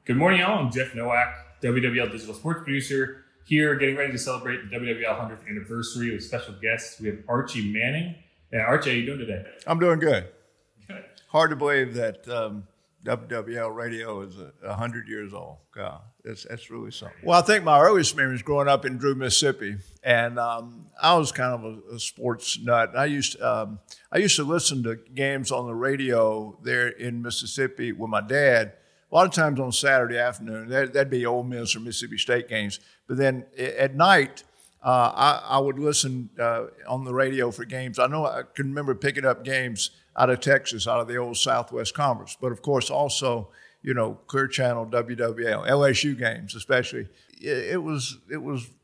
Good morning, y'all. I'm Jeff Nowak, WWL digital sports producer, here getting ready to celebrate the WWL 100th anniversary with special guests. We have Archie Manning. And Archie, how are you doing today? I'm doing good. Good. Hard to believe that WWL Radio is 100 years old. God, that's really something. Well, I think my earliest memories growing up in Drew, Mississippi, and I was kind of a sports nut. I used to listen to games on the radio there in Mississippi with my dad. A lot of times on Saturday afternoon, that'd be Ole Miss or Mississippi State games. But then at night, I would listen on the radio for games. I know I can remember picking up games out of Texas, out of the old Southwest Conference. But, of course, also, Clear Channel, WWL, LSU games especially. It was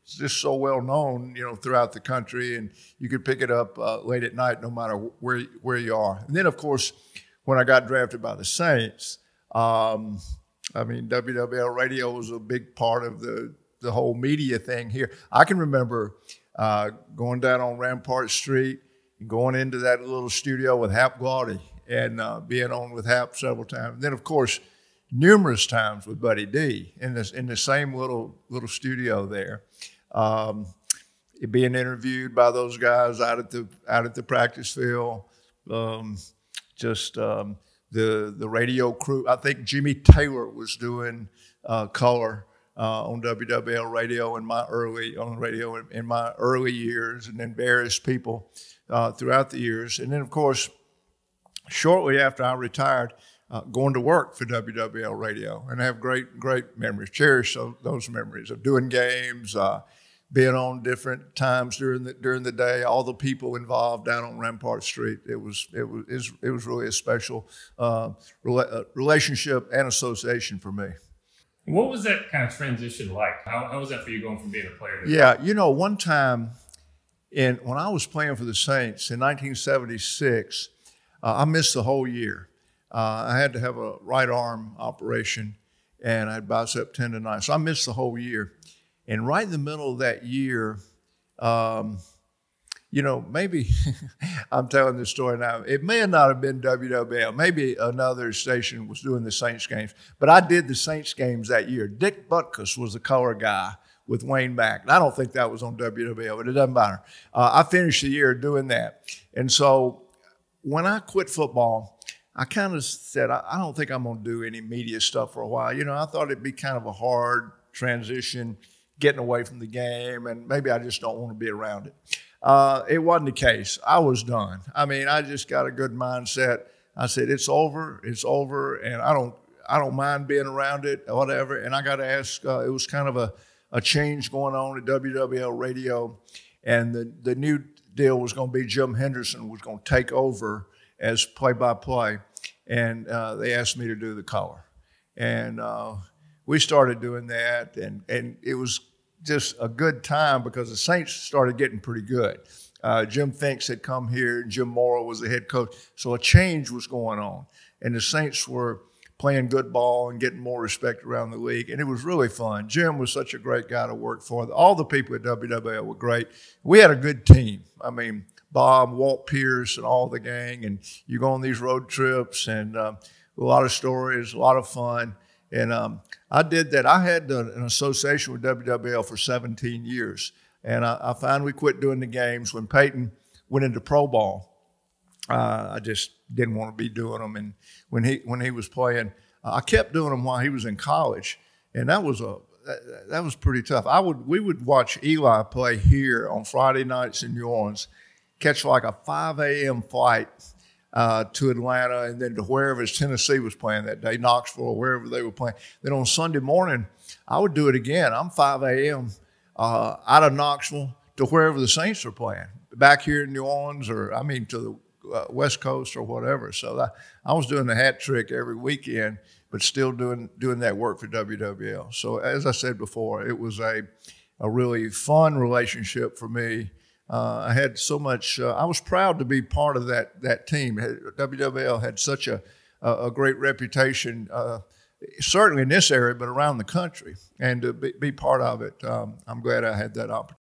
just so well known, throughout the country. And you could pick it up late at night no matter where you are. And then, of course, when I got drafted by the Saints, WWL Radio was a big part of the whole media thing here. I can remember going down on Rampart Street and going into that little studio with Hap Glaude and being on with Hap several times. And then, of course, numerous times with Buddy D in the same little studio there, being interviewed by those guys out at the practice field. The radio crew. I think Jimmy Taylor was doing color on WWL Radio in my early years, and then various people throughout the years. And then, of course, shortly after I retired, going to work for WWL Radio, and I have great memories. Cherish those memories of doing games, being on different times during the day, all the people involved down on Rampart Street. It was really a special relationship and association for me. What was that kind of transition like? How was that for you going from being a player to one time when I was playing for the Saints in 1976, I missed the whole year. I had to have a right arm operation, and I had bicep tendonitis, so I missed the whole year. And right in the middle of that year, maybe I'm telling this story now. It may not have been WWL. Maybe another station was doing the Saints games. But I did the Saints games that year. Dick Butkus was the color guy with Wayne Mack. And I don't think that was on WWL, but it doesn't matter. I finished the year doing that. And so when I quit football, I kind of said, I don't think I'm going to do any media stuff for a while. I thought it'd be kind of a hard transition, getting away from the game, and maybe I just don't want to be around it. It wasn't the case. I was done. I just got a good mindset. I said, it's over, and I don't mind being around it or whatever. And I got to ask, it was kind of a change going on at WWL Radio, and the new deal was going to be Jim Henderson was going to take over as play-by-play, and they asked me to do the color. And we started doing that, and it was just a good time because the Saints started getting pretty good. Jim Finks had come here, and Jim Morrow was the head coach. So a change was going on, and the Saints were playing good ball and getting more respect around the league, and it was really fun. Jim was such a great guy to work for. All the people at WWL were great. We had a good team. Bob, Walt Pierce, and all the gang, and you go on these road trips, and a lot of stories, a lot of fun. And I did that. I had an association with WWL for 17 years. And I finally quit doing the games when Peyton went into pro ball. I just didn't want to be doing them. And when he was playing, I kept doing them while he was in college. And that was pretty tough. We would watch Eli play here on Friday nights in New Orleans, catch like a 5 a.m. flight to Atlanta, and then to wherever Tennessee was playing that day, Knoxville or wherever they were playing. Then on Sunday morning, I would do it again. I'm 5 a.m. Out of Knoxville to wherever the Saints were playing, back here in New Orleans or, to the West Coast or whatever. So I was doing the hat trick every weekend, but still doing that work for WWL. So as I said before, it was a really fun relationship for me. I had so much. I was proud to be part of that team. WWL had such a great reputation certainly in this area, but around the country, and to be part of it. I'm glad I had that opportunity.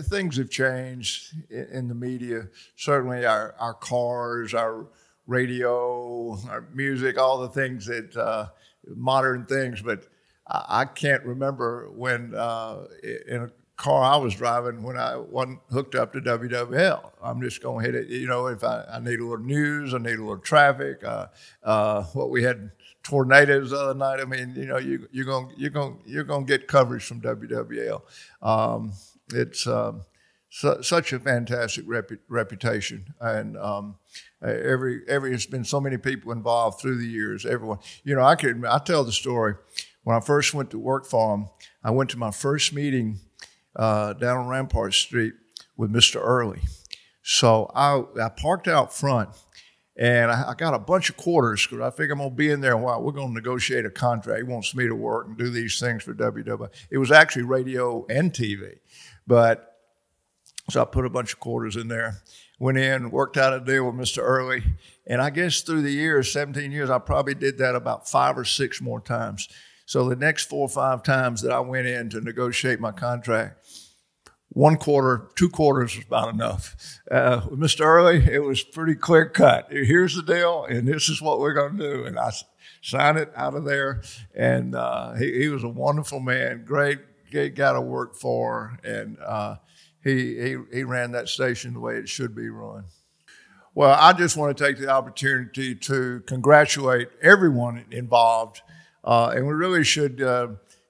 Things have changed in the media. Certainly our cars, our radio, our music, all the things that modern things. But I can't remember when in a car I was driving when I wasn't hooked up to WWL. I'm just going to hit it. If I need a little news, I need a little traffic. What we had tornadoes the other night. I mean, you're going to get coverage from WWL. It's such a fantastic reputation, and there's been so many people involved through the years. Everyone, I tell the story. When I first went to work for them, I went to my first meeting down on Rampart Street with Mr. Early. So I parked out front, and I got a bunch of quarters because I figure I'm going to be in there a while. We're going to negotiate a contract. He wants me to work and do these things for WWL. It was actually radio and TV. So I put a bunch of quarters in there, went in, worked out a deal with Mr. Early. And I guess through the years, 17 years, I probably did that about 5 or 6 more times. So the next 4 or 5 times that I went in to negotiate my contract, 1 quarter, 2 quarters was about enough. With Mr. Early, it was pretty clear cut. Here's the deal, and this is what we're going to do. And I signed it out of there. And he was a wonderful man, great guy to work for, and he ran that station the way it should be run. Well, I just want to take the opportunity to congratulate everyone involved. And we really should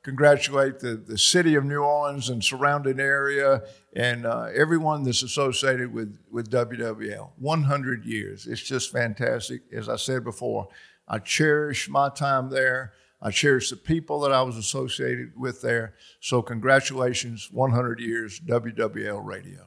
congratulate the city of New Orleans and surrounding area and everyone that's associated with WWL. 100 years. It's just fantastic. As I said before, I cherish my time there. I cherish the people that I was associated with there. So congratulations, 100 years, WWL Radio.